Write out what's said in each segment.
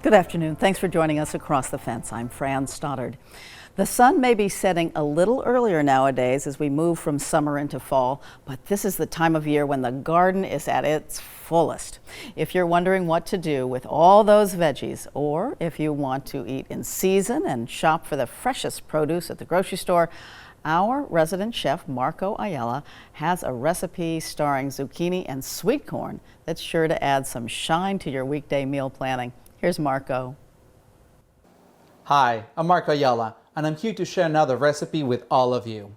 Good afternoon. Thanks for joining us across the fence. I'm Fran Stoddard. The sun may be setting a little earlier nowadays as we move from summer into fall, but this is the time of year when the garden is at its fullest. If you're wondering what to do with all those veggies, or if you want to eat in season and shop for the freshest produce at the grocery store, our resident chef, Marco Ayala, has a recipe starring zucchini and sweet corn that's sure to add some shine to your weekday meal planning. Here's Marco. Hi, I'm Marco Ayala, and I'm here to share another recipe with all of you.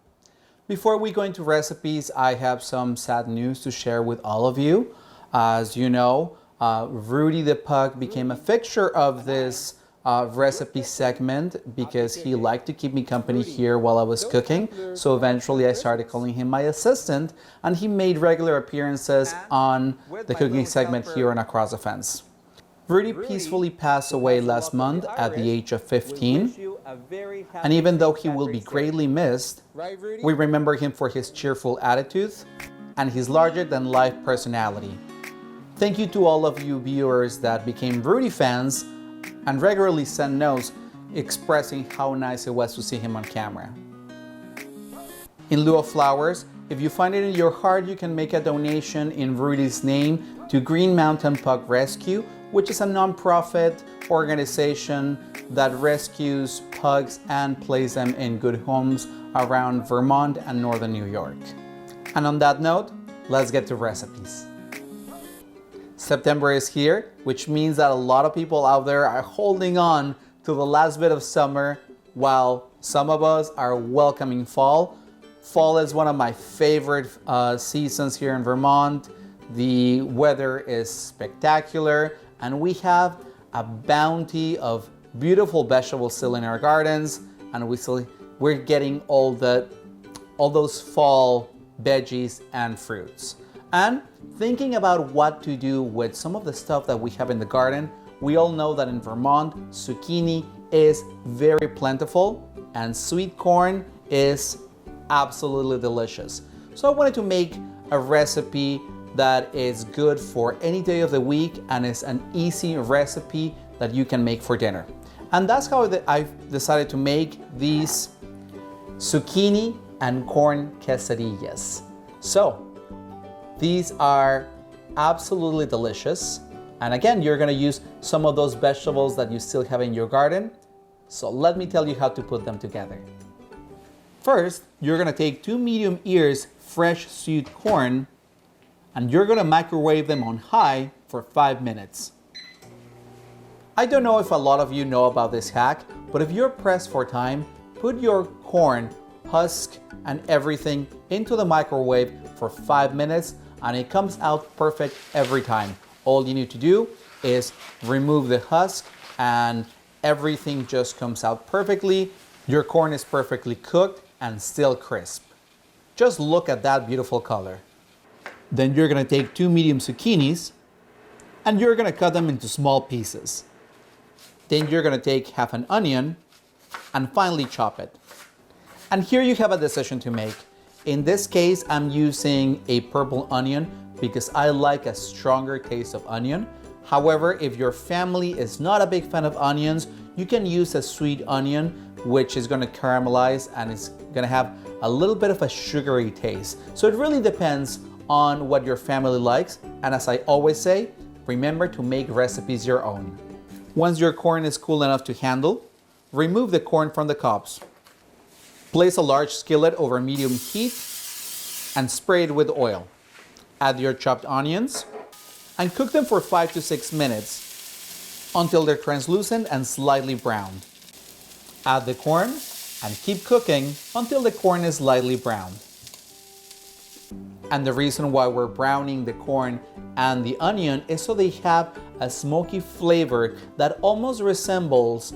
Before we go into recipes, I have some sad news to share with all of you. As you know, Rudy the pug became a fixture of this recipe segment because he liked to keep me company here while I was cooking. So eventually I started calling him my assistant, and he made regular appearances on the cooking segment here on Across the Fence. Rudy peacefully passed away last month at the age of 15, and even though he will be greatly missed, we remember him for his cheerful attitude and his larger-than-life personality. Thank you to all of you viewers that became Rudy fans and regularly sent notes expressing how nice it was to see him on camera. In lieu of flowers, if you find it in your heart, you can make a donation in Rudy's name to Green Mountain Pug Rescue, which is a non-profit organization that rescues pugs and places them in good homes around Vermont and northern New York. And on that note, let's get to recipes. September is here, which means that a lot of people out there are holding on to the last bit of summer, while some of us are welcoming fall. Fall is one of my favorite seasons here in Vermont. The weather is spectacular, and we have a bounty of beautiful vegetables still in our gardens, and we're getting all those fall veggies and fruits. And thinking about what to do with some of the stuff that we have in the garden, we all know that in Vermont, zucchini is very plentiful and sweet corn is absolutely delicious. So I wanted to make a recipe that is good for any day of the week and is an easy recipe that you can make for dinner. And that's how I've decided to make these zucchini and corn quesadillas. So these are absolutely delicious. And again, you're gonna use some of those vegetables that you still have in your garden. So let me tell you how to put them together. First, you're gonna take 2 medium ears fresh sweet corn, and you're gonna microwave them on high for 5 minutes. I don't know if a lot of you know about this hack, but if you're pressed for time, put your corn, husk, and everything into the microwave for 5 minutes, and it comes out perfect every time. All you need to do is remove the husk, and everything just comes out perfectly. Your corn is perfectly cooked and still crisp. Just look at that beautiful color. Then you're gonna take 2 medium zucchinis and you're gonna cut them into small pieces. Then you're gonna take half an onion and finely chop it. And here you have a decision to make. In this case, I'm using a purple onion because I like a stronger taste of onion. However, if your family is not a big fan of onions, you can use a sweet onion, which is gonna caramelize and it's gonna have a little bit of a sugary taste. So it really depends on what your family likes, and as I always say, remember to make recipes your own. Once your corn is cool enough to handle, remove the corn from the cobs. Place a large skillet over medium heat and spray it with oil. Add your chopped onions and cook them for 5 to 6 minutes until they're translucent and slightly browned. Add the corn and keep cooking until the corn is lightly browned. And the reason why we're browning the corn and the onion is so they have a smoky flavor that almost resembles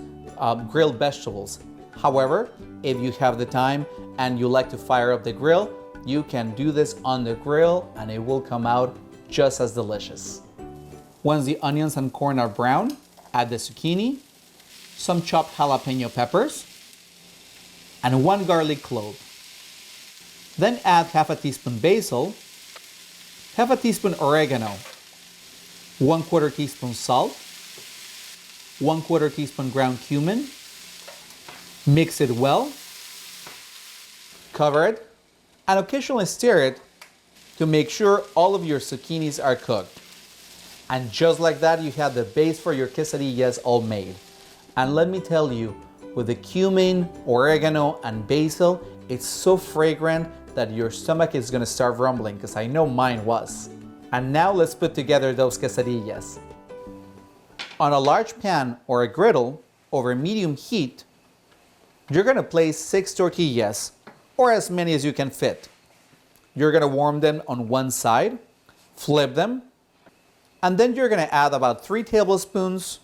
grilled vegetables. However, if you have the time and you like to fire up the grill, you can do this on the grill and it will come out just as delicious. Once the onions and corn are brown, add the zucchini, some chopped jalapeno peppers, and 1 garlic clove. Then add half a teaspoon basil, half a teaspoon oregano, 1/4 teaspoon salt, 1/4 teaspoon ground cumin. Mix it well. Cover it and occasionally stir it to make sure all of your zucchinis are cooked. And just like that, you have the base for your quesadillas all made. And let me tell you, with the cumin, oregano, and basil, it's so fragrant that your stomach is gonna start rumbling, because I know mine was. And now let's put together those quesadillas. On a large pan or a griddle over medium heat, you're gonna place 6 tortillas, or as many as you can fit. You're gonna warm them on one side, flip them, and then you're gonna add about 3 tablespoons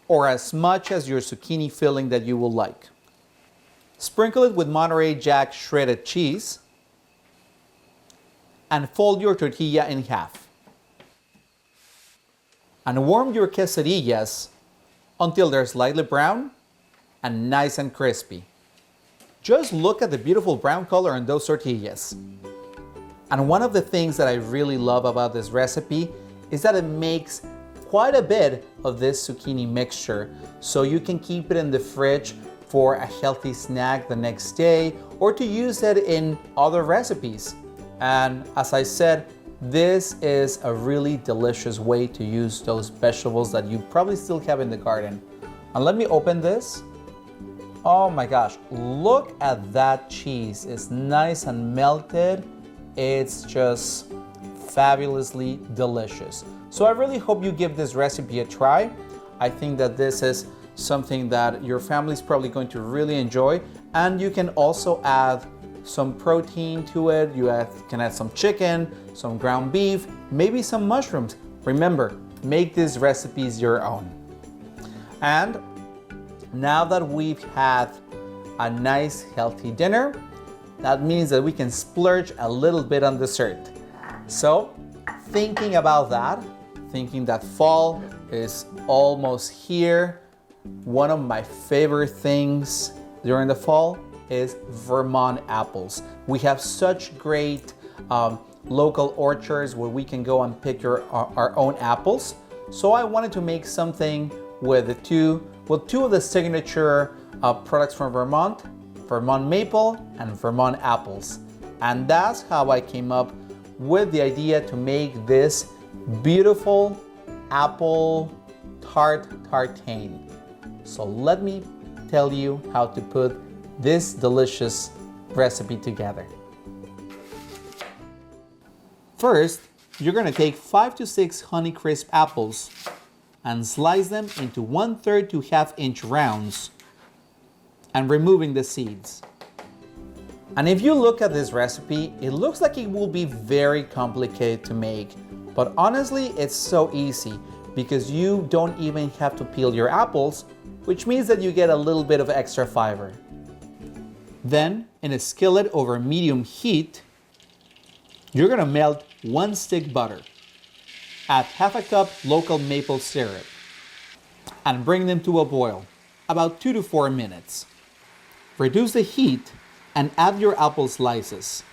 or as much as your zucchini filling that you will like. Sprinkle it with Monterey Jack shredded cheese and fold your tortilla in half. And warm your quesadillas until they're slightly brown and nice and crispy. Just look at the beautiful brown color on those tortillas. And one of the things that I really love about this recipe is that it makes quite a bit of this zucchini mixture, so you can keep it in the fridge for a healthy snack the next day or to use it in other recipes. And as I said, this is a really delicious way to use those vegetables that you probably still have in the garden. And let me open this. Oh my gosh, look at that cheese. It's nice and melted. It's just fabulously delicious. So I really hope you give this recipe a try. I think that this is something that your family is probably going to really enjoy. And you can also add some protein to it. You can add some chicken, some ground beef, maybe some mushrooms. Remember, make these recipes your own. And now that we've had a nice healthy dinner, that means that we can splurge a little bit on dessert. So thinking about that, thinking that fall is almost here, one of my favorite things during the fall is Vermont apples. We have such great local orchards where we can go and pick our own apples. So I wanted to make something with two of the signature products from Vermont, Vermont maple and Vermont apples. And that's how I came up with the idea to make this beautiful apple tart tartane. So let me tell you how to put this delicious recipe together. First, you're gonna take 5 to 6 Honeycrisp apples and slice them into 1/3 to 1/2 inch rounds and removing the seeds. And if you look at this recipe, it looks like it will be very complicated to make, but honestly, it's so easy because you don't even have to peel your apples, which means that you get a little bit of extra fiber. Then, in a skillet over medium heat, you're gonna melt 1 stick butter, add 1/2 cup local maple syrup, and bring them to a boil, about 2 to 4 minutes. Reduce the heat and add your apple slices.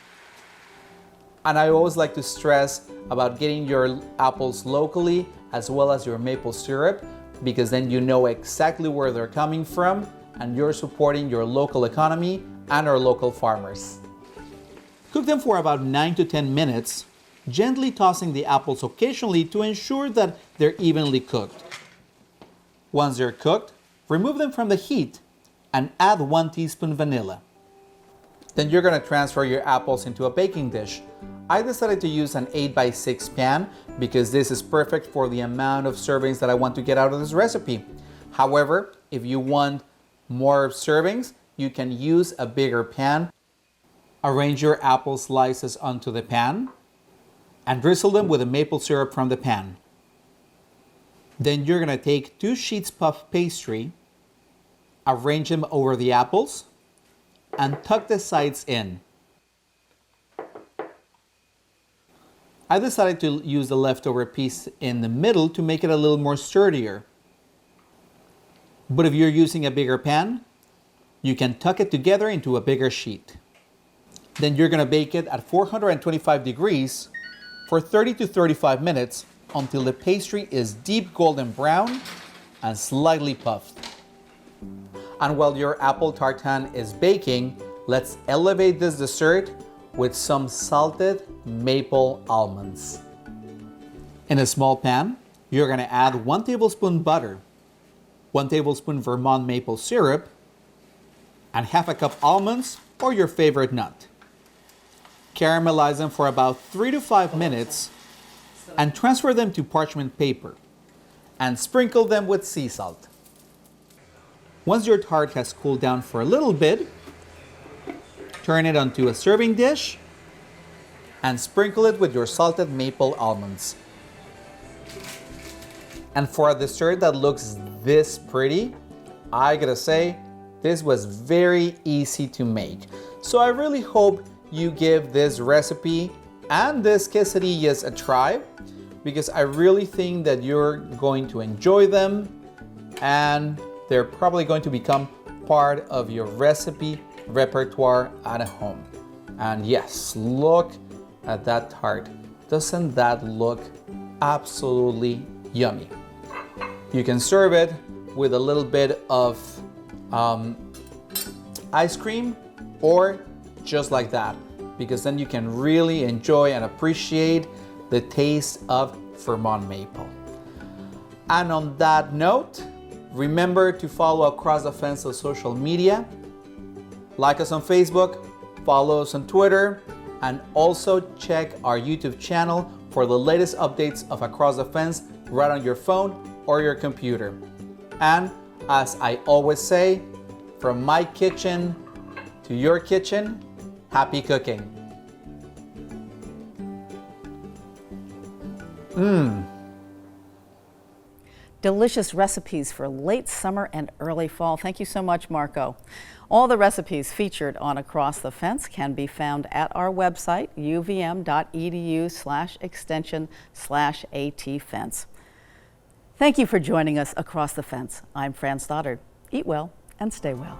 And I always like to stress about getting your apples locally as well as your maple syrup, because then you know exactly where they're coming from and you're supporting your local economy and our local farmers. Cook them for about 9 to 10 minutes, gently tossing the apples occasionally to ensure that they're evenly cooked. Once they're cooked, remove them from the heat and add 1 teaspoon vanilla. Then you're gonna transfer your apples into a baking dish. I decided to use an 8x6 pan because this is perfect for the amount of servings that I want to get out of this recipe. However, if you want more servings, you can use a bigger pan. Arrange your apple slices onto the pan and drizzle them with the maple syrup from the pan. Then you're gonna take 2 sheets puff pastry, arrange them over the apples, and tuck the sides in. I decided to use the leftover piece in the middle to make it a little more sturdier. But if you're using a bigger pan, you can tuck it together into a bigger sheet. Then you're gonna bake it at 425 degrees for 30 to 35 minutes until the pastry is deep golden brown and slightly puffed. And while your apple tartan is baking, let's elevate this dessert with some salted maple almonds. In a small pan, you're going to add 1 tablespoon butter, 1 tablespoon Vermont maple syrup, and half a cup almonds or your favorite nut. Caramelize them for about 3 to 5 minutes and transfer them to parchment paper and sprinkle them with sea salt. Once your tart has cooled down for a little bit, turn it onto a serving dish and sprinkle it with your salted maple almonds. And for a dessert that looks this pretty, I gotta say, this was very easy to make. So I really hope you give this recipe and this quesadillas a try, because I really think that you're going to enjoy them and they're probably going to become part of your recipe repertoire at home. And yes, look at that tart. Doesn't that look absolutely yummy? You can serve it with a little bit of ice cream or just like that, because then you can really enjoy and appreciate the taste of Vermont maple. And on that note, remember to follow Across the Fence on social media. Like us on Facebook, follow us on Twitter, and also check our YouTube channel for the latest updates of Across the Fence right on your phone or your computer. And as I always say, from my kitchen to your kitchen, happy cooking. Delicious recipes for late summer and early fall. Thank you so much, Marco. All the recipes featured on Across the Fence can be found at our website, uvm.edu/extension/ATFence. Thank you for joining us across the fence. I'm Fran Stoddard. Eat well and stay well.